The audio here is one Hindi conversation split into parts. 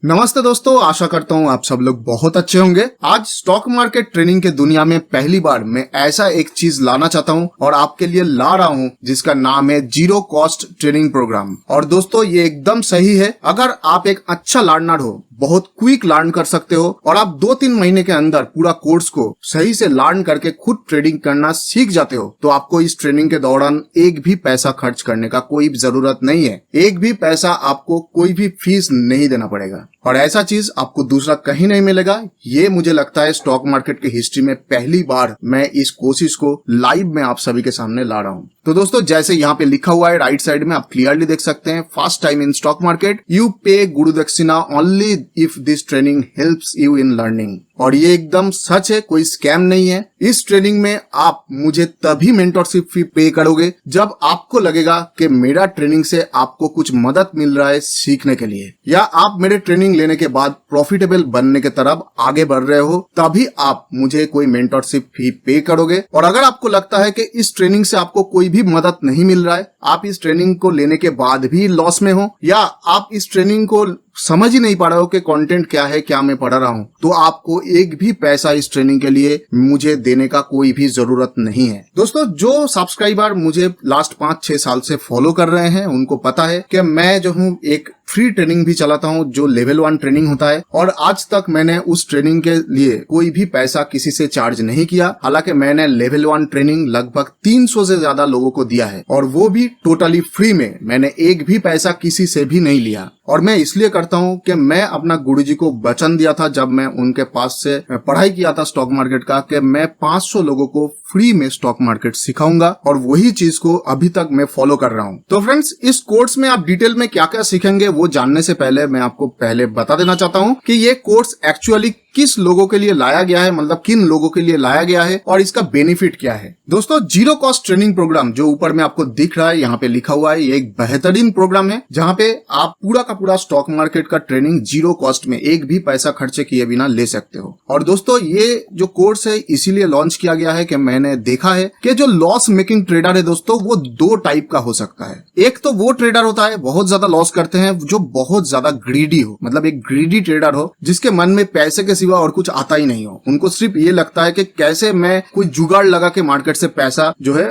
नमस्ते दोस्तों, आशा करता हूँ आप सब लोग बहुत अच्छे होंगे। आज स्टॉक मार्केट ट्रेनिंग के दुनिया में पहली बार मैं ऐसा एक चीज लाना चाहता हूँ और आपके लिए ला रहा हूँ जिसका नाम है जीरो कॉस्ट ट्रेनिंग प्रोग्राम। और दोस्तों ये एकदम सही है। अगर आप एक अच्छा लर्नर हो, बहुत क्विक लर्न कर सकते हो और आप 2-3 महीने के अंदर पूरा कोर्स को सही से लर्न करके खुद ट्रेडिंग करना सीख जाते हो, तो आपको इस ट्रेनिंग के दौरान एक भी पैसा खर्च करने का कोई जरूरत नहीं है। एक भी पैसा आपको कोई भी फीस नहीं देना पड़ेगा और ऐसा चीज आपको दूसरा कहीं नहीं मिलेगा। ये मुझे लगता है स्टॉक मार्केट की हिस्ट्री में पहली बार मैं इस कोशिश को लाइव में आप सभी के सामने ला रहा हूँ। तो दोस्तों जैसे यहाँ पे लिखा हुआ है राइट साइड में, आप क्लियरली देख सकते हैं, first time in stock market you पे गुरु दक्षिणा only if this training helps you in learning. और ये एकदम सच है, कोई स्कैम नहीं है। इस ट्रेनिंग में आप मुझे तभी मेंटरशिप फी पे करोगे जब आपको लगेगा कि मेरा ट्रेनिंग से आपको कुछ मदद मिल रहा है सीखने के लिए, या आप मेरे ट्रेनिंग लेने के बाद प्रॉफिटेबल बनने के तरफ आगे बढ़ रहे हो, तभी आप मुझे कोई मेंटरशिप फी पे करोगे। और अगर आपको लगता है कि इस ट्रेनिंग से आपको कोई भी मदद नहीं मिल रहा है, आप इस ट्रेनिंग को लेने के बाद भी लॉस में हो, या आप इस ट्रेनिंग को समझ ही नहीं पा रहे हो कि कंटेंट क्या है, क्या मैं पढ़ा रहा हूं, तो आपको एक भी पैसा इस ट्रेनिंग के लिए मुझे देने का कोई भी जरूरत नहीं है। दोस्तों जो सब्सक्राइबर मुझे लास्ट 5-6 साल से फॉलो कर रहे हैं उनको पता है कि मैं जो हूं एक फ्री ट्रेनिंग भी चलाता हूं जो लेवल 1 ट्रेनिंग होता है, और आज तक मैंने उस ट्रेनिंग के लिए कोई भी पैसा किसी से चार्ज नहीं किया। हालांकि मैंने लेवल 1 ट्रेनिंग लगभग 300 से ज्यादा लोगों को दिया है और वो भी टोटली फ्री में। मैंने एक भी पैसा किसी से भी नहीं लिया और मैं इसलिए करता हूं कि मैं अपना गुरुजी को वचन दिया था जब मैं उनके पास से पढ़ाई किया था स्टॉक मार्केट का, कि मैं 500 लोगों को फ्री में स्टॉक मार्केट सिखाऊंगा, और वही चीज को अभी तक मैं फॉलो कर रहा हूं। तो फ्रेंड्स इस कोर्स में आप डिटेल में क्या क्या सीखेंगे वो जानने से पहले मैं आपको पहले बता देना चाहता हूं कि ये कोर्स एक्चुअली किस लोगों के लिए लाया गया है, मतलब किन लोगों के लिए लाया गया है और इसका बेनिफिट क्या है। दोस्तों जीरो कॉस्ट ट्रेनिंग प्रोग्राम जो ऊपर में आपको दिख रहा है, यहाँ पे लिखा हुआ है, ये एक बेहतरीन प्रोग्राम है जहाँ पे आप पूरा का पूरा स्टॉक मार्केट का ट्रेनिंग जीरो कॉस्ट में एक भी पैसा खर्चे किए बिना ले सकते हो। और दोस्तों ये जो कोर्स है इसीलिए लॉन्च किया गया है कि मैंने देखा है कि जो लॉस मेकिंग ट्रेडर है दोस्तों, वो 2 टाइप का हो सकता है। एक तो वो ट्रेडर होता है बहुत ज्यादा लॉस करते हैं, जो बहुत ज्यादा ग्रीडी हो, मतलब एक ग्रीडी ट्रेडर हो जिसके मन में पैसे के सिवा और कुछ आता ही नहीं हो। उनको सिर्फ ये लगता है कि कैसे मैं कोई जुगाड़ लगा के मार्केट से पैसा जो है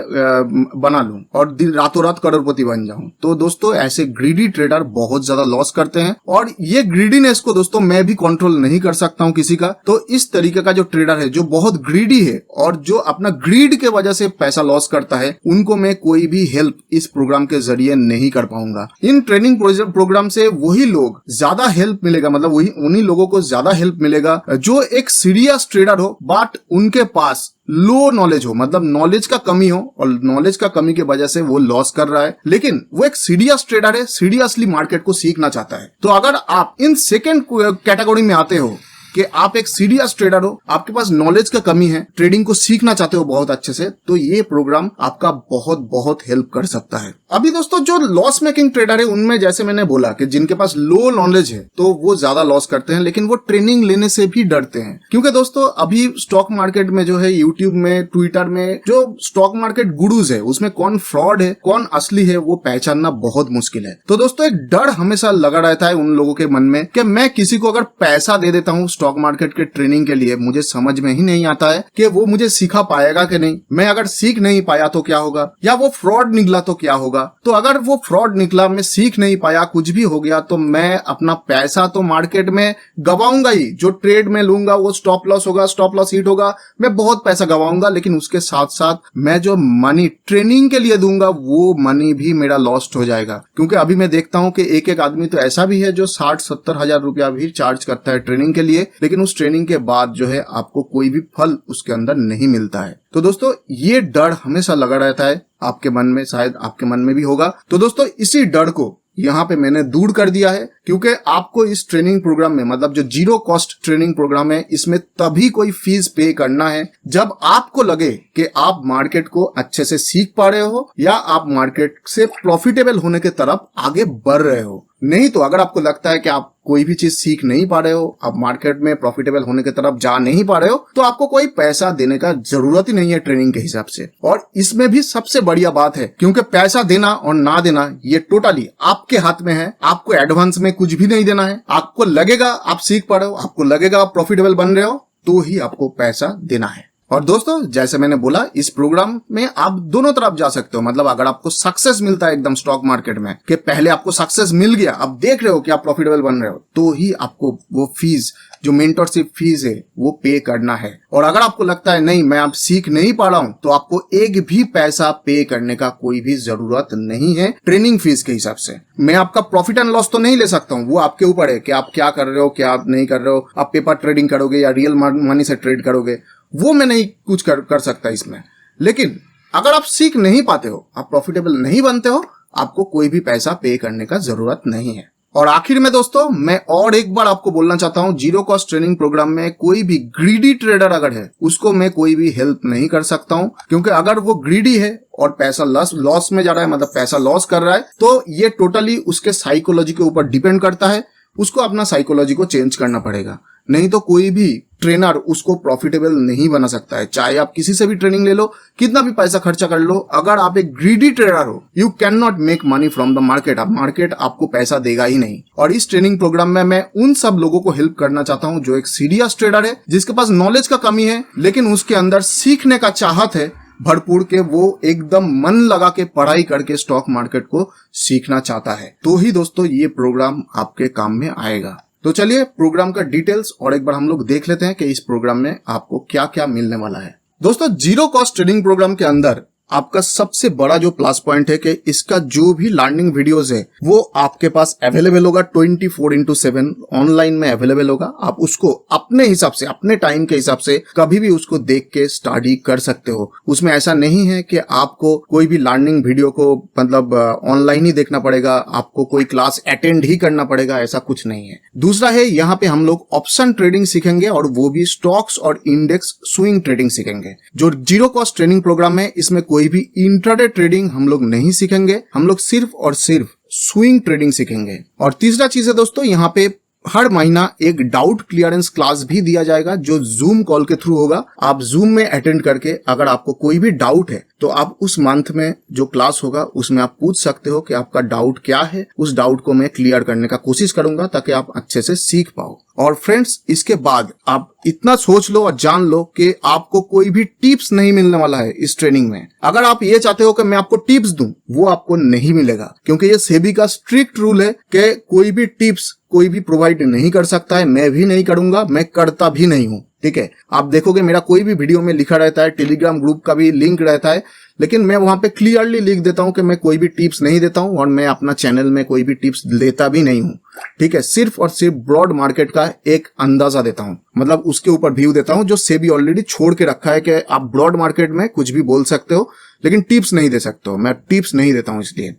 बना लूं और रातों रात करोड़पति बन जाऊं। तो दोस्तों ऐसे ग्रीडी ट्रेडर बहुत ज्यादा लॉस करते हैं और ये ग्रीडीनेस को दोस्तों मैं भी कंट्रोल नहीं कर सकता हूं किसी का। तो इस तरीके का जो ट्रेडर है जो बहुत ग्रीडी है और जो अपना ग्रीड के वजह से पैसा लॉस करता है, उनको मैं कोई भी हेल्प इस प्रोग्राम के जरिए नहीं कर पाऊंगा। इन ट्रेनिंग प्रोग्राम से वही लोग ज्यादा हेल्प मिलेगा, मतलब वही उन्हीं लोगों को ज्यादा हेल्प मिलेगा जो एक सीरियस ट्रेडर हो बट उनके पास लो नॉलेज हो, मतलब नॉलेज का कमी हो, और नॉलेज का कमी की वजह से वो लॉस कर रहा है, लेकिन वो एक सीरियस ट्रेडर है, सीरियसली मार्केट को सीखना चाहता है। तो अगर आप इन सेकेंड कैटेगरी में आते हो कि आप एक सीरियस ट्रेडर हो, आपके पास नॉलेज का कमी है, ट्रेडिंग को सीखना चाहते हो बहुत अच्छे से, तो ये प्रोग्राम आपका बहुत बहुत हेल्प कर सकता है। अभी दोस्तों जो लॉस मेकिंग ट्रेडर है उनमें जैसे मैंने बोला कि जिनके पास लो नॉलेज है तो वो ज्यादा लॉस करते हैं, लेकिन वो ट्रेनिंग लेने से भी डरते हैं, क्योंकि दोस्तों अभी स्टॉक मार्केट में जो है यूट्यूब में, ट्विटर में जो स्टॉक मार्केट गुरुज है उसमें कौन फ्रॉड है कौन असली है वो पहचानना बहुत मुश्किल है। तो दोस्तों एक डर हमेशा लगा रहता है उन लोगों के मन में कि मैं किसी को अगर पैसा दे देता हूँ स्टॉक मार्केट के ट्रेनिंग के लिए, मुझे समझ में ही नहीं आता है कि वो मुझे सिखा पाएगा कि नहीं, मैं अगर सीख नहीं पाया तो क्या होगा, या वो फ्रॉड निकला तो क्या होगा। तो अगर वो फ्रॉड निकला, मैं सीख नहीं पाया, कुछ भी हो गया, तो मैं अपना पैसा तो मार्केट में गवाऊंगा ही। जो ट्रेड में लूंगा वो स्टॉप लॉस होगा, स्टॉप लॉस हिट होगा, मैं बहुत पैसा गवाऊंगा, लेकिन उसके साथ साथ मैं जो मनी ट्रेनिंग के लिए दूंगा वो मनी भी मेरा लॉस्ट हो जाएगा। क्योंकि अभी मैं देखता हूं कि एक एक आदमी तो ऐसा भी है जो 60-70 हजार रुपया भी चार्ज करता है ट्रेनिंग के लिए, लेकिन उस ट्रेनिंग के बाद जो है आपको कोई भी फल उसके अंदर नहीं मिलता है। तो दोस्तों ये डर हमेशा लगा रहता है आपके मन में, शायद आपके मन में भी होगा। तो दोस्तों इसी डर को यहाँ पे मैंने दूर कर दिया है, क्योंकि आपको इस ट्रेनिंग प्रोग्राम में, मतलब जो जीरो कॉस्ट ट्रेनिंग प्रोग्राम है, इसमें तभी कोई फीस पे करना है जब आपको लगे कि आप मार्केट को अच्छे से सीख पा रहे हो या आप मार्केट से प्रॉफिटेबल होने की तरफ आगे बढ़ रहे हो। नहीं तो अगर आपको लगता है कि आप कोई भी चीज सीख नहीं पा रहे हो, आप मार्केट में प्रॉफिटेबल होने की तरफ जा नहीं पा रहे हो, तो आपको कोई पैसा देने का जरूरत ही नहीं है ट्रेनिंग के हिसाब से। और इसमें भी सबसे बढ़िया बात है, क्योंकि पैसा देना और ना देना ये टोटली आपके हाथ में है। आपको एडवांस में कुछ भी नहीं देना है। आपको लगेगा आप सीख पा रहे हो, आपको लगेगा आप प्रॉफिटेबल बन रहे हो, तो ही आपको पैसा देना है। और दोस्तों, जैसे मैंने बोला, इस प्रोग्राम में आप दोनों तरफ जा सकते हो। मतलब अगर आपको सक्सेस मिलता है एकदम स्टॉक मार्केट में, कि पहले आपको सक्सेस मिल गया, अब देख रहे हो कि आप प्रॉफिटेबल बन रहे हो, तो ही आपको वो फीस, जो मेंटरशिप फीस है, वो पे करना है। और अगर आपको लगता है नहीं, मैं आप सीख नहीं पा रहा हूं, तो आपको एक भी पैसा पे करने का कोई भी जरूरत नहीं है ट्रेनिंग फीस के हिसाब से। मैं आपका प्रॉफिट एंड लॉस तो नहीं ले सकता हूं, वो आपके ऊपर है कि आप क्या कर रहे हो, क्या आप नहीं कर रहे हो। आप पेपर ट्रेडिंग करोगे या रियल मनी से ट्रेड करोगे, वो मैं नहीं कुछ कर सकता इसमें। लेकिन अगर आप सीख नहीं पाते हो, आप प्रॉफिटेबल नहीं बनते हो, आपको कोई भी पैसा पे करने का जरूरत नहीं है। और आखिर में दोस्तों, मैं और एक बार आपको बोलना चाहता हूं, जीरो कॉस्ट ट्रेनिंग प्रोग्राम में कोई भी ग्रीडी ट्रेडर अगर है, उसको मैं कोई भी हेल्प नहीं कर सकता हूं। क्योंकि अगर वो ग्रीडी है और पैसा लॉस में जा रहा है, मतलब पैसा लॉस कर रहा है, तो ये टोटली उसके साइकोलॉजी के ऊपर डिपेंड करता है। उसको अपना साइकोलॉजी को चेंज करना पड़ेगा, नहीं तो कोई भी ट्रेनर उसको प्रॉफिटेबल नहीं बना सकता है। चाहे आप किसी से भी ट्रेनिंग ले लो, कितना भी पैसा खर्चा कर लो, अगर आप एक ग्रीडी ट्रेडर हो, you can not make money from the market. अब मार्केट आपको पैसा देगा ही नहीं। और इस ट्रेनिंग प्रोग्राम में मैं उन सब लोगों को हेल्प करना चाहता हूं जो एक सीरियस ट्रेडर है, जिसके पास नॉलेज का कमी है, लेकिन उसके अंदर सीखने का चाहत है भरपूर के, वो एकदम मन लगा के पढ़ाई करके स्टॉक मार्केट को सीखना चाहता है। तो ही दोस्तों ये प्रोग्राम आपके काम में आएगा। तो चलिए प्रोग्राम का डिटेल्स और एक बार हम लोग देख लेते हैं कि इस प्रोग्राम में आपको क्या क्या मिलने वाला है। दोस्तों, जीरो कॉस्ट ट्रेडिंग प्रोग्राम के अंदर आपका सबसे बड़ा जो प्लस पॉइंट है कि इसका जो भी लर्निंग वीडियोस है, वो आपके पास अवेलेबल होगा 24/7 ऑनलाइन में अवेलेबल होगा। आप उसको अपने हिसाब से, अपने टाइम के हिसाब से कभी भी उसको देख के स्टडी कर सकते हो। उसमें ऐसा नहीं है कि आपको कोई भी लर्निंग वीडियो को मतलब ऑनलाइन ही देखना पड़ेगा, आपको कोई क्लास अटेंड ही करना पड़ेगा, ऐसा कुछ नहीं है। दूसरा है, यहाँ पे हम लोग ऑप्शन ट्रेडिंग सीखेंगे, और वो भी स्टॉक्स और इंडेक्स स्विंग ट्रेडिंग सीखेंगे। जो जीरो कॉस्ट ट्रेडिंग प्रोग्राम है, इसमें कोई भी इंट्राडे ट्रेडिंग हम लोग नहीं सीखेंगे, हम लोग सिर्फ और सिर्फ स्विंग ट्रेडिंग सीखेंगे। और तीसरा चीज है दोस्तों, यहाँ पे हर महीना एक डाउट क्लियरेंस क्लास भी दिया जाएगा, जो जूम कॉल के थ्रू होगा। आप जूम में अटेंड करके अगर आपको कोई भी डाउट है, तो आप उस मंथ में जो क्लास होगा उसमें आप पूछ सकते हो कि आपका डाउट क्या है। उस डाउट को मैं क्लियर करने का कोशिश करूंगा, ताकि आप अच्छे से सीख पाओ। और फ्रेंड्स, इसके बाद आप इतना सोच लो और जान लो कि आपको कोई भी टिप्स नहीं मिलने वाला है इस ट्रेनिंग में। अगर आप ये चाहते हो कि मैं आपको टिप्स दूं, वो आपको नहीं मिलेगा, क्योंकि ये सेबी का स्ट्रिक्ट रूल है कि कोई भी टिप्स कोई भी प्रोवाइड नहीं कर सकता है। मैं भी नहीं करूंगा, मैं करता भी नहीं हूं। ठीक है, आप देखोगे मेरा कोई भी वीडियो में लिखा रहता है, टेलीग्राम ग्रुप का भी लिंक रहता है, लेकिन मैं वहां पे क्लियरली लिख देता हूं कि मैं कोई भी टिप्स नहीं देता हूं, और मैं अपना चैनल में कोई भी टिप्स देता भी नहीं हूं। ठीक है, सिर्फ और सिर्फ ब्रॉड मार्केट का एक अंदाजा देता हूं, मतलब उसके ऊपर व्यू देता हूं, जो सेबी ऑलरेडी छोड़ के रखा है कि आप ब्रॉड मार्केट में कुछ भी बोल सकते हो, लेकिन टिप्स नहीं दे सकते हो। मैं टिप्स नहीं देता हूं, इसलिए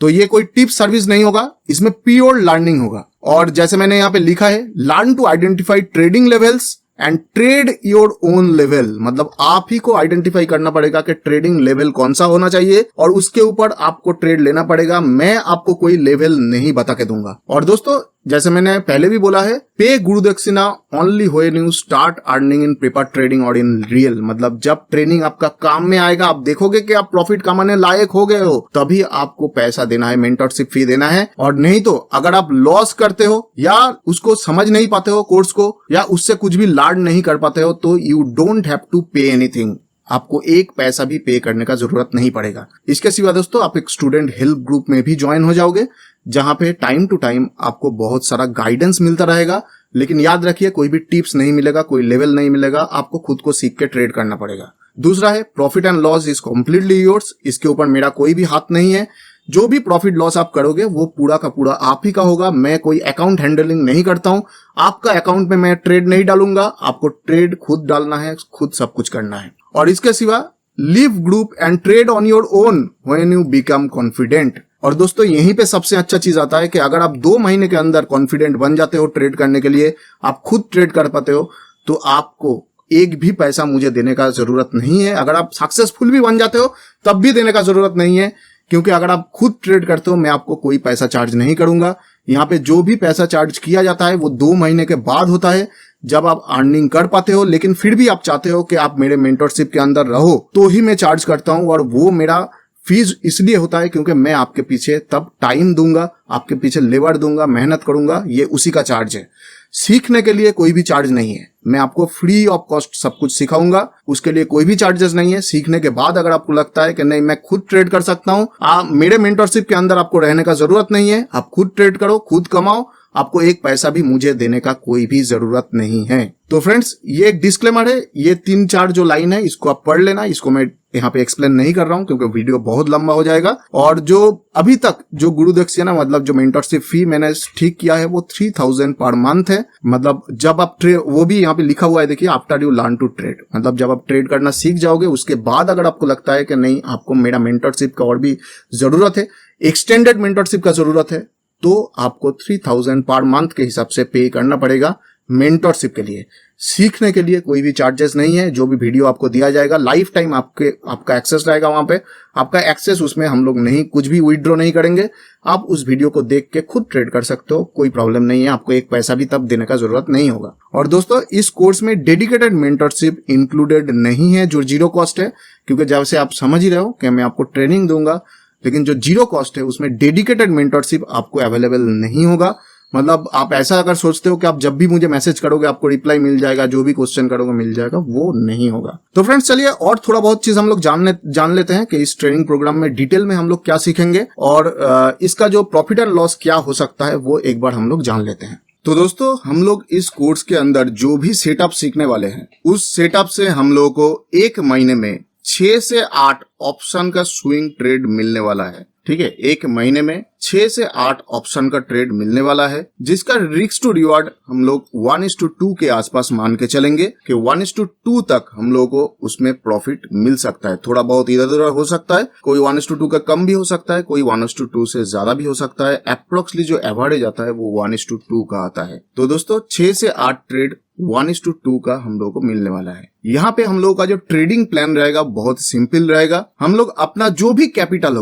तो ये कोई टिप सर्विस नहीं होगा, इसमें प्योर लर्निंग होगा। और जैसे मैंने यहाँ पे लिखा है, learn to identify trading levels and trade your own level. मतलब आप ही को आइडेंटिफाई करना पड़ेगा कि ट्रेडिंग लेवल कौन सा होना चाहिए, और उसके ऊपर आपको ट्रेड लेना पड़ेगा। मैं आपको कोई लेवल नहीं बता के दूंगा। और दोस्तों, जैसे मैंने पहले भी बोला है, पे गुरु दक्षिणा only when you start earning in paper trading और इन रियल। मतलब जब ट्रेनिंग आपका काम में आएगा, आप देखोगे कि आप प्रॉफिट कमाने लायक हो गए हो, तभी आपको पैसा देना है, मेंटरशिप फी देना है। और नहीं तो अगर आप लॉस करते हो, या उसको समझ नहीं पाते हो कोर्स को, या उससे कुछ भी लर्न नहीं कर पाते हो, तो you don't have to pay anything. आपको एक पैसा भी पे करने का जरूरत नहीं पड़ेगा। इसके सिवा दोस्तों, आप एक स्टूडेंट हेल्प ग्रुप में भी ज्वाइन हो जाओगे, जहां पे टाइम टू टाइम आपको बहुत सारा गाइडेंस मिलता रहेगा। लेकिन याद रखिए, कोई भी टिप्स नहीं मिलेगा, कोई लेवल नहीं मिलेगा, आपको खुद को सीख के ट्रेड करना पड़ेगा। दूसरा है, profit and loss is completely yours. इसके ऊपर मेरा कोई भी हाथ नहीं है। जो भी प्रॉफिट लॉस आप करोगे, वो पूरा का पूरा आप ही का होगा। मैं कोई अकाउंट हैंडलिंग नहीं करता हूं। आपका अकाउंट में मैं ट्रेड नहीं डालूंगा, आपको ट्रेड खुद डालना है, खुद सब कुछ करना है। और इसके सिवा, leave group and trade on your own when you become confident. और दोस्तों, यहीं पे सबसे अच्छा चीज आता है कि अगर आप 2 महीने के अंदर कॉन्फिडेंट बन जाते हो ट्रेड करने के लिए, आप खुद ट्रेड कर पाते हो, तो आपको एक भी पैसा मुझे देने का जरूरत नहीं है। अगर आप सक्सेसफुल भी बन जाते हो, तब भी देने का जरूरत नहीं है, क्योंकि अगर आप खुद ट्रेड करते हो, मैं आपको कोई पैसा चार्ज नहीं करूंगा। यहाँ पे जो भी पैसा चार्ज किया जाता है वो 2 महीने के बाद होता है, जब आप अर्निंग कर पाते हो। लेकिन फिर भी आप चाहते हो कि आप मेरे मेंटरशिप के अंदर रहो तो ही मैं चार्ज करता हूं, और वो मेरा फीस इसलिए होता है क्योंकि मैं आपके पीछे तब टाइम दूंगा, आपके पीछे लेबर दूंगा, मेहनत करूंगा, ये उसी का चार्ज है। सीखने के लिए कोई भी चार्ज नहीं है, मैं आपको फ्री ऑफ कॉस्ट सब कुछ सिखाऊंगा, उसके लिए कोई भी चार्जेस नहीं है। सीखने के बाद अगर आपको लगता है कि नहीं मैं खुद ट्रेड कर सकता हूं, आप मेरे मेंटरशिप के अंदर आपको रहने का जरूरत नहीं है, आप खुद ट्रेड करो, खुद कमाओ, आपको एक पैसा भी मुझे देने का कोई भी जरूरत नहीं है। तो फ्रेंड्स, ये एक डिस्क्लेमर है, ये 3-4 जो लाइन है इसको आप पढ़ लेना, इसको मैं यहाँ पे एक्सप्लेन नहीं कर रहा हूँ क्योंकि वीडियो बहुत लंबा हो जाएगा। और जो अभी तक जो गुरुदक्षिणा ना, मतलब जो मेंटरशिप फी मैंने ठीक किया है वो 3000 पर मंथ है। मतलब जब आप वो भी यहाँ पे लिखा हुआ है, देखिए, after you learn to trade, मतलब जब आप ट्रेड करना सीख जाओगे उसके बाद अगर आपको लगता है कि नहीं आपको मेरा मेंटरशिप का और भी जरूरत है, एक्सटेंडेड मेंटरशिप का जरूरत है, तो आपको 3000 पर मंथ के हिसाब से पे करना पड़ेगा मेंटरशिप के लिए। सीखने के लिए कोई भी चार्जेस नहीं है, जो भी वीडियो आपको दिया जाएगा लाइफ टाइम आपका एक्सेस रहेगा, वहां पे आपका एक्सेस, उसमें हम लोग नहीं कुछ भी विड्रॉ नहीं करेंगे। आप उस वीडियो को देख के खुद ट्रेड कर सकते हो, कोई प्रॉब्लम नहीं है, आपको एक पैसा भी तब देने का जरूरत नहीं होगा। और दोस्तों, इस कोर्स में डेडिकेटेड मेंटरशिप इंक्लूडेड नहीं है जो 0 कॉस्ट है, क्योंकि जैसे आप समझ ही रहे हो कि मैं आपको ट्रेनिंग दूंगा, लेकिन जो 0 कॉस्ट है उसमें डेडिकेटेड मेंटरशिप आपको अवेलेबल नहीं होगा। मतलब आप ऐसा अगर सोचते हो कि आप जब भी मुझे मैसेज करोगे आपको रिप्लाई मिल जाएगा, जो भी क्वेश्चन करोगे मिल जाएगा, वो नहीं होगा। तो फ्रेंड्स, चलिए और थोड़ा बहुत चीज हम लोग जान लेते हैं कि इस ट्रेनिंग प्रोग्राम में डिटेल में हम लोग क्या सीखेंगे, और इसका जो प्रॉफिट एंड लॉस क्या हो सकता है वो एक बार हम लोग जान लेते हैं। तो दोस्तों, हम लोग इस कोर्स के अंदर जो भी सेटअप सीखने वाले हैं, उस सेटअप से हम लोगों को 1 महीने में 6 से 8 ऑप्शन का स्विंग ट्रेड मिलने वाला है। ठीक है, 1 महीने में 6 से 8 ऑप्शन का ट्रेड मिलने वाला है, जिसका रिस्क टू रिवार्ड हम लोग 1:2 के आसपास मान के चलेंगे कि 1:2 तक हम लोगों को उसमें प्रॉफिट मिल सकता है। थोड़ा बहुत इधर उधर हो सकता है, कोई 1:2 का कम भी हो सकता है, कोई 1:2 से ज्यादा भी हो सकता है। अप्रोक्सली जो एवरेज आता है वो 1:2 का आता है। तो दोस्तों, 6 से 8 ट्रेड 1:2 का हम लोगों को मिलने वाला है। यहाँ पे हम लोगों का जो ट्रेडिंग प्लान रहेगा बहुत सिंपल रहेगा। हम लोग अपना जो भी कैपिटल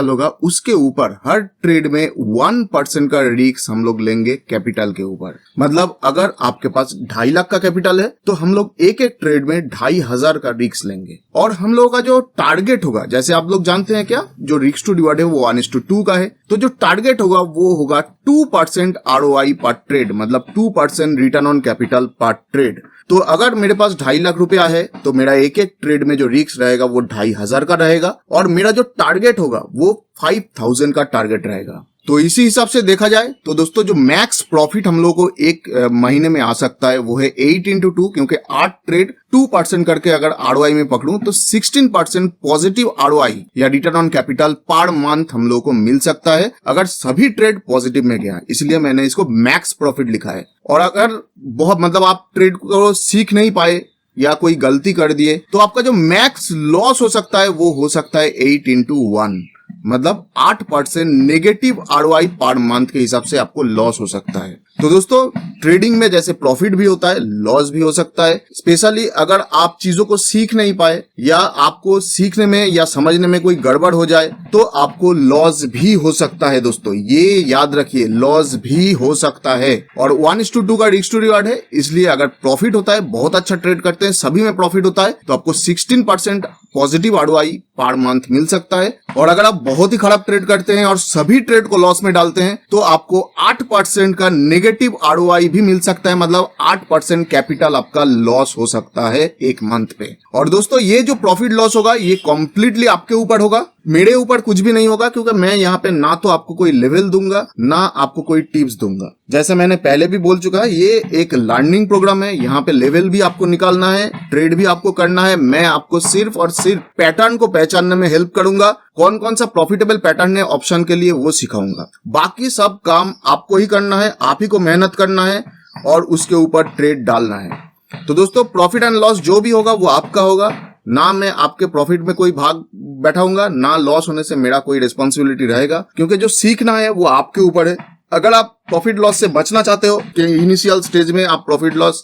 होगा उसके ऊपर हर ट्रेड में 1% का रिस्क हम लोग लेंगे कैपिटल के ऊपर। मतलब अगर आपके पास 2.5 लाख का कैपिटल है तो हम लोग एक ट्रेड में 2500 का रिस्क लेंगे। और हम लोगों का जो टारगेट होगा, जैसे आप लोग जानते हैं क्या, जो रिस्क टू रिवार्ड है वो 1:2 का है, तो जो टारगेट होगा वो होगा 2% ROI पर ट्रेड, मतलब 2% रिटर्न ऑन कैपिटल पर ट्रेड। तो अगर मेरे पास 2.5 लाख रुपया है तो मेरा एक ट्रेड में जो रिस्क रहेगा वो 2500 का रहेगा, और मेरा जो टारगेट होगा वो 5000 का टारगेट रहेगा। तो इसी हिसाब से देखा जाए तो दोस्तों, जो मैक्स प्रॉफिट हम लोग को 1 महीने में आ सकता है वो है 8x2, क्योंकि 8 ट्रेड 2% करके अगर ROI में पकड़ूं तो 16% पॉजिटिव ROI या return on capital per month हम लोग को मिल सकता है अगर सभी ट्रेड पॉजिटिव में गया। इसलिए मैंने इसको मैक्स प्रॉफिट लिखा है। और अगर बहुत मतलब आप ट्रेड को सीख नहीं पाए या कोई गलती कर दिए तो आपका जो मैक्स लॉस हो सकता है वो हो सकता है 8x1, मतलब 8% नेगेटिव ROI पर मंथ के हिसाब से आपको लॉस हो सकता है। तो दोस्तों, ट्रेडिंग में जैसे प्रॉफिट भी होता है, लॉस भी हो सकता है। स्पेशली अगर आप चीजों को सीख नहीं पाए या आपको सीखने में या समझने में कोई गड़बड़ हो जाए तो आपको लॉस भी हो सकता है। दोस्तों, ये याद रखिए, लॉस भी हो सकता है। और 1:2 का रिस्क टू रिवार्ड है, इसलिए अगर प्रॉफिट होता है, बहुत अच्छा ट्रेड करते हैं, सभी में प्रॉफिट होता है, तो आपको 16% पॉजिटिव ROI पर मंथ मिल सकता है। और अगर आप बहुत ही खराब ट्रेड करते हैं और सभी ट्रेड को लॉस में डालते हैं तो आपको 8% का नेगेटिव ROI भी मिल सकता है, मतलब 8% कैपिटल आपका लॉस हो सकता है 1 मंथ पे। और दोस्तों, ये जो प्रॉफिट लॉस होगा ये कंप्लीटली आपके ऊपर होगा, मेरे ऊपर कुछ भी नहीं होगा, क्योंकि मैं यहाँ पे ना तो आपको कोई लेवल दूंगा ना आपको कोई टिप्स दूंगा। जैसे मैंने पहले भी बोल चुका है, ये एक लर्निंग प्रोग्राम है, यहाँ पे लेवल भी आपको निकालना है, ट्रेड भी आपको करना है। मैं आपको सिर्फ और सिर्फ पैटर्न को पहचानने में हेल्प करूंगा, कौन कौन सा प्रॉफिटेबल पैटर्न है ऑप्शन के लिए वो सिखाऊंगा। बाकी सब काम आपको ही करना है, आप ही को मेहनत करना है और उसके ऊपर ट्रेड डालना है। तो दोस्तों, प्रॉफिट एंड लॉस जो भी होगा वो आपका होगा, ना मैं आपके प्रॉफिट में कोई भाग बैठाऊंगा, ना लॉस होने से मेरा कोई रिस्पॉन्सिबिलिटी रहेगा, क्योंकि जो सीखना है वो आपके ऊपर है। अगर आप प्रॉफिट लॉस से बचना चाहते हो कि इनिशियल स्टेज में आप प्रॉफिट लॉस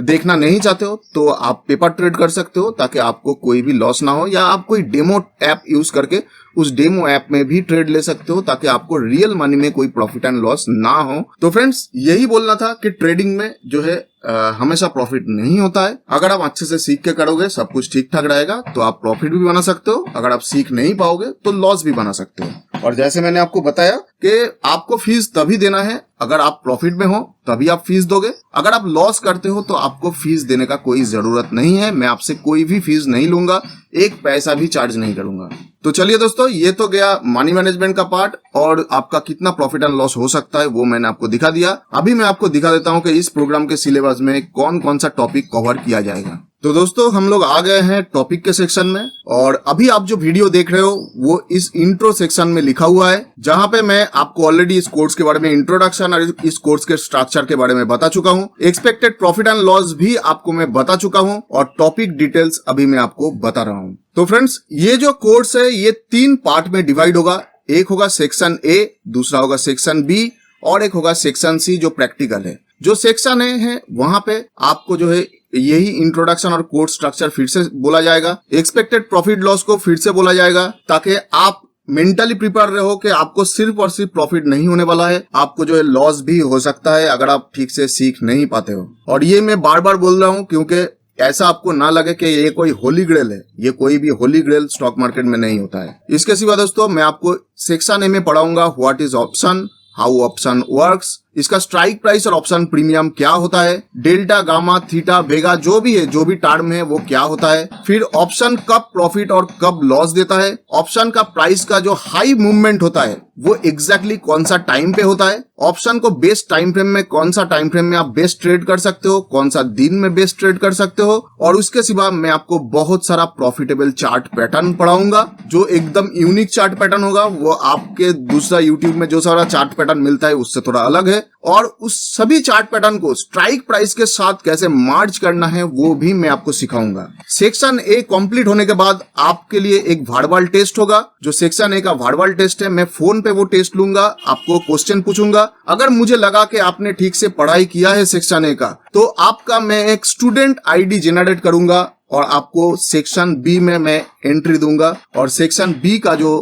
देखना नहीं चाहते हो तो आप पेपर ट्रेड कर सकते हो, ताकि आपको कोई भी लॉस ना हो, या आप कोई डेमो ऐप यूज करके उस डेमो ऐप में भी ट्रेड ले सकते हो ताकि आपको रियल मनी में कोई प्रॉफिट एंड लॉस ना हो। तो फ्रेंड्स यही बोलना था कि ट्रेडिंग में जो है हमेशा प्रॉफिट नहीं होता है। अगर आप अच्छे से सीख के करोगे सब कुछ ठीक ठाक रहेगा तो आप प्रॉफिट भी बना सकते हो, अगर आप सीख नहीं पाओगे तो लॉस भी बना सकते हो। और जैसे मैंने आपको बताया कि आपको फीस तभी देना है अगर आप प्रॉफिट में हो, तभी आप फीस दोगे। अगर आप लॉस करते हो तो आपको फीस देने का कोई जरूरत नहीं है। मैं आपसे कोई भी फीस नहीं लूंगा, एक पैसा भी चार्ज नहीं करूंगा। तो चलिए दोस्तों, ये तो गया मनी मैनेजमेंट का पार्ट और आपका कितना प्रॉफिट एंड लॉस हो सकता है वो मैंने आपको दिखा दिया। अभी मैं आपको दिखा देता हूं कि इस प्रोग्राम के सिलेबस में कौन कौन सा टॉपिक कवर किया जाएगा। तो दोस्तों हम लोग आ गए हैं टॉपिक के सेक्शन में और अभी आप जो वीडियो देख रहे हो वो इस इंट्रो सेक्शन में लिखा हुआ है, जहां पे मैं आपको ऑलरेडी इस कोर्स के बारे में इंट्रोडक्शन और इस कोर्स के स्ट्रक्चर के बारे में बता चुका हूं। एक्सपेक्टेड प्रॉफिट एंड लॉस भी आपको मैं बता चुका हूं और टॉपिक डिटेल्स अभी मैं आपको बता रहा हूं। तो फ्रेंड्स ये जो कोर्स है ये 3 पार्ट में डिवाइड होगा। एक होगा सेक्शन ए, दूसरा होगा सेक्शन बी और एक होगा सेक्शन सी जो प्रैक्टिकल है। जो सेक्शन ए है वहां पे आपको जो है यही इंट्रोडक्शन और कोर्स स्ट्रक्चर फिर से बोला जाएगा, एक्सपेक्टेड प्रॉफिट लॉस को फिर से बोला जाएगा ताकि आप मेंटली प्रिपेयर रहो कि आपको सिर्फ और सिर्फ प्रॉफिट नहीं होने वाला है, आपको जो है लॉस भी हो सकता है अगर आप ठीक से सीख नहीं पाते हो। और ये मैं बार बार बोल रहा हूँ क्योंकि ऐसा आपको ना लगे कि ये कोई होली ग्रेल है, ये कोई भी होली ग्रेल स्टॉक मार्केट में नहीं होता है। इसके सिवा दोस्तों मैं आपको सेक्शन ए में पढ़ाऊंगा what is option, how option works, इसका स्ट्राइक प्राइस और ऑप्शन प्रीमियम क्या होता है, डेल्टा गामा थीटा वेगा जो भी है, जो भी टर्म है वो क्या होता है, फिर ऑप्शन कब प्रॉफिट और कब लॉस देता है, ऑप्शन का प्राइस का जो हाई मूवमेंट होता है वो एग्जैक्टली कौन सा टाइम पे होता है, ऑप्शन को बेस्ट टाइम फ्रेम में कौन सा टाइम फ्रेम में आप बेस्ट ट्रेड कर सकते हो, कौन सा दिन में बेस्ट ट्रेड कर सकते हो। और उसके सिवा मैं आपको बहुत सारा प्रॉफिटेबल चार्ट पैटर्न पढ़ाऊंगा जो एकदम यूनिक चार्ट पैटर्न होगा, वो आपके दूसरा यूट्यूब में जो सारा चार्ट पैटर्न मिलता है उससे थोड़ा अलग है। और उस सभी चार्ट पैटर्न को स्ट्राइक प्राइस के साथ कैसे मार्च करना है वो भी मैं आपको सिखाऊंगा। सेक्शन ए कंप्लीट होने के बाद आपके लिए एक वर्बल टेस्ट होगा। जो सेक्शन ए का वर्बल टेस्ट है मैं फोन पे वो टेस्ट लूंगा, आपको क्वेश्चन पूछूंगा। अगर मुझे लगा कि आपने ठीक से पढ़ाई किया है सेक्शन ए का तो आपका मैं एक स्टूडेंट आईडी जनरेट करूंगा और आपको सेक्शन बी में मैं एंट्री दूंगा और सेक्शन बी का जो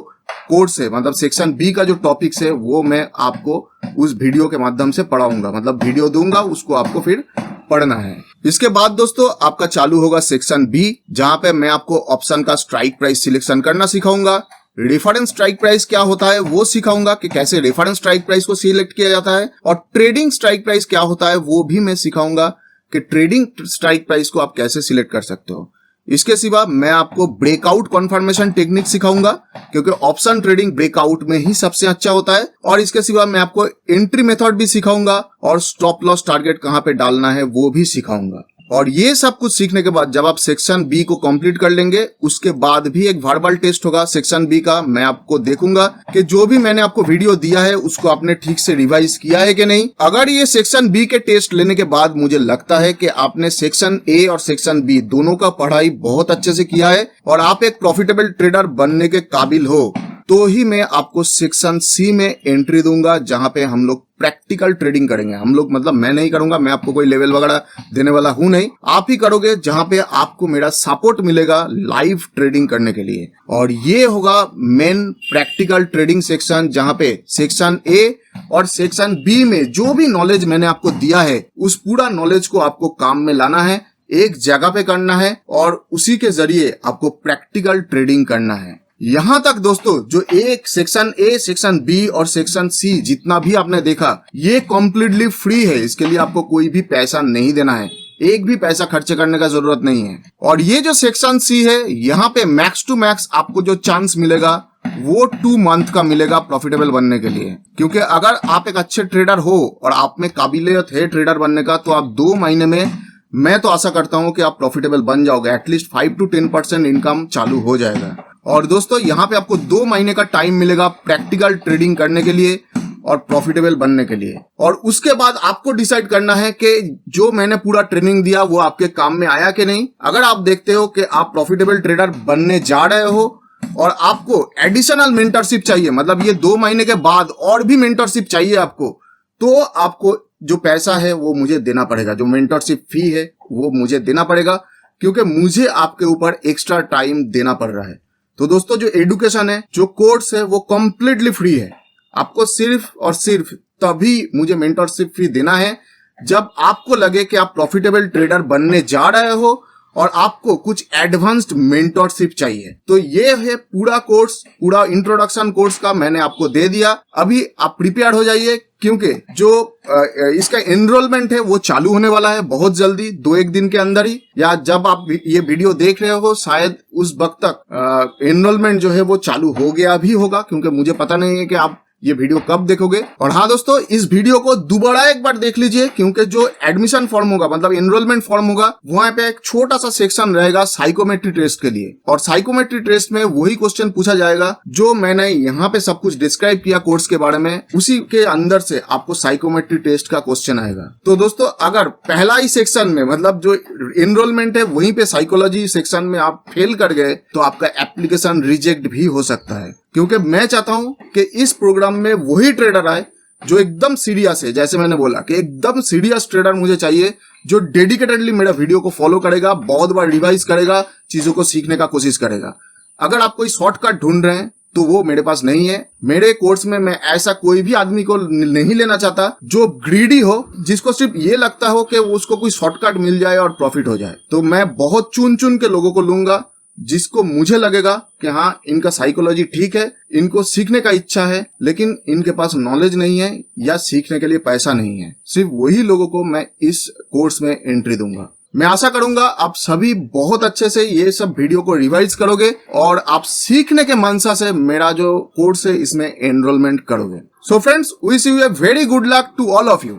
कोर्स है, मतलब सेक्शन बी का जो टॉपिक्स है वो मैं आपको उस वीडियो के माध्यम से पढ़ाऊंगा, मतलब वीडियो दूंगा उसको आपको फिर पढ़ना है। इसके बाद दोस्तों आपका चालू होगा सेक्शन बी, जहां पे मैं आपको ऑप्शन का स्ट्राइक प्राइस सिलेक्शन करना सिखाऊंगा, रेफरेंस स्ट्राइक प्राइस क्या होता है वो सिखाऊंगा कि कैसे रेफरेंस स्ट्राइक प्राइस को सिलेक्ट किया जाता है, और ट्रेडिंग स्ट्राइक प्राइस क्या होता है वो भी मैं सिखाऊंगा कि ट्रेडिंग स्ट्राइक प्राइस को आप कैसे सिलेक्ट कर सकते हो। इसके सिवा मैं आपको ब्रेकआउट कॉन्फर्मेशन टेक्निक सिखाऊंगा क्योंकि ऑप्शन ट्रेडिंग ब्रेकआउट में ही सबसे अच्छा होता है। और इसके सिवा मैं आपको एंट्री मेथड भी सिखाऊंगा और स्टॉप लॉस टारगेट कहां पे डालना है वो भी सिखाऊंगा। और ये सब कुछ सीखने के बाद जब आप सेक्शन बी को कंप्लीट कर लेंगे उसके बाद भी एक वर्बल टेस्ट होगा सेक्शन बी का। मैं आपको देखूंगा कि जो भी मैंने आपको वीडियो दिया है उसको आपने ठीक से रिवाइज किया है कि नहीं। अगर ये सेक्शन बी के टेस्ट लेने के बाद मुझे लगता है कि आपने सेक्शन ए और सेक्शन बी दोनों का पढ़ाई बहुत अच्छे से किया है और आप एक प्रॉफिटेबल ट्रेडर बनने के काबिल हो, तो ही मैं आपको सेक्शन सी में एंट्री दूंगा जहां पे हम लोग प्रैक्टिकल ट्रेडिंग करेंगे। हम लोग मतलब मैं नहीं करूंगा, मैं आपको कोई लेवल वगैरह देने वाला हूं नहीं, आप ही करोगे, जहां पे आपको मेरा सपोर्ट मिलेगा लाइव ट्रेडिंग करने के लिए। और ये होगा मेन प्रैक्टिकल ट्रेडिंग सेक्शन, जहां पे सेक्शन ए और सेक्शन बी में जो भी नॉलेज मैंने आपको दिया है उस पूरा नॉलेज को आपको काम में लाना है, एक जगह पे करना है और उसी के जरिए आपको प्रैक्टिकल ट्रेडिंग करना है। यहां तक दोस्तों जो एक सेक्शन ए, सेक्शन बी और सेक्शन सी जितना भी आपने देखा ये कम्प्लीटली फ्री है, इसके लिए आपको कोई भी पैसा नहीं देना है, एक भी पैसा खर्च करने का जरूरत नहीं है। और ये जो सेक्शन सी है यहाँ पे मैक्स टू मैक्स आपको जो चांस मिलेगा वो 2 मंथ का मिलेगा प्रॉफिटेबल बनने के लिए, क्योंकि अगर आप एक अच्छे ट्रेडर हो और आप में काबिलियत है ट्रेडर बनने का तो आप 2 महीने में, मैं तो आशा करता हूं कि आप प्रॉफिटेबल बन जाओगे, एटलीस्ट 5 to 10% इनकम चालू हो जाएगा। और दोस्तों यहाँ पे आपको 2 महीने का टाइम मिलेगा प्रैक्टिकल ट्रेडिंग करने के लिए और प्रॉफिटेबल बनने के लिए। और उसके बाद आपको डिसाइड करना है कि जो मैंने पूरा ट्रेनिंग दिया वो आपके काम में आया कि नहीं। अगर आप देखते हो कि आप प्रॉफिटेबल ट्रेडर बनने जा रहे हो और आपको एडिशनल मेंटरशिप चाहिए, मतलब ये 2 महीने के बाद और भी मेंटरशिप चाहिए आपको, तो आपको जो पैसा है वो मुझे देना पड़ेगा, जो मेंटरशिप फी है वो मुझे देना पड़ेगा, क्योंकि मुझे आपके ऊपर एक्स्ट्रा टाइम देना पड़ रहा है। तो दोस्तों जो एडुकेशन है, जो कोर्स है, वो कम्प्लीटली फ्री है। आपको सिर्फ और सिर्फ तभी मुझे मेंटरशिप फी देना है जब आपको लगे कि आप प्रॉफिटेबल ट्रेडर बनने जा रहे हो और आपको कुछ एडवांस्ड मेंटरशिप चाहिए। तो ये है पूरा कोर्स, पूरा इंट्रोडक्शन कोर्स का मैंने आपको दे दिया। अभी आप प्रिपेयर हो जाइए, क्योंकि जो इसका एनरोलमेंट है वो चालू होने वाला है बहुत जल्दी, 2-1 दिन के अंदर ही, या जब आप ये वीडियो देख रहे हो शायद उस वक्त तक एनरोलमेंट जो है वो चालू हो गया भी होगा, क्योंकि मुझे पता नहीं है कि आप ये वीडियो कब देखोगे। और हाँ दोस्तों, इस वीडियो को दोबारा एक बार देख लीजिए, क्योंकि जो एडमिशन फॉर्म होगा, मतलब एनरोलमेंट फॉर्म होगा, वहां पे एक छोटा सा सेक्शन रहेगा साइकोमेट्री टेस्ट के लिए। और साइकोमेट्री टेस्ट में वही क्वेश्चन पूछा जाएगा जो मैंने यहाँ पे सब कुछ डिस्क्राइब किया कोर्स के बारे में, उसी के अंदर से आपको साइकोमेट्री टेस्ट का क्वेश्चन आएगा। तो दोस्तों, अगर पहला ही सेक्शन में, मतलब जो एनरोलमेंट है वहीं पे साइकोलॉजी सेक्शन में आप फेल कर गए, तो आपका एप्लीकेशन रिजेक्ट भी हो सकता है। क्योंकि मैं चाहता हूं कि इस प्रोग्राम में वही ट्रेडर आए जो एकदम सीरियस है। जैसे मैंने बोला कि एकदम सीरियस ट्रेडर मुझे चाहिए, जो डेडिकेटेडली मेरा वीडियो को फॉलो करेगा, बहुत बार रिवाइज करेगा, चीजों को सीखने का कोशिश करेगा। अगर आप कोई शॉर्टकट ढूंढ रहे हैं तो वो मेरे पास नहीं है। मेरे कोर्स में मैं ऐसा कोई भी आदमी को नहीं लेना चाहता जो ग्रीडी हो, जिसको सिर्फ ये लगता हो कि उसको कोई शॉर्टकट मिल जाए और प्रॉफिट हो जाए। तो मैं बहुत चुन चुन के लोगों को लूंगा जिसको मुझे लगेगा कि हाँ, इनका साइकोलॉजी ठीक है, इनको सीखने का इच्छा है, लेकिन इनके पास नॉलेज नहीं है या सीखने के लिए पैसा नहीं है। सिर्फ वही लोगों को मैं इस कोर्स में एंट्री दूंगा। मैं आशा करूंगा आप सभी बहुत अच्छे से ये सब वीडियो को रिवाइज करोगे और आप सीखने के मनसा से मेरा जो कोर्स है इसमें एनरोलमेंट करोगे। So friends, wish you a very good luck to all of you.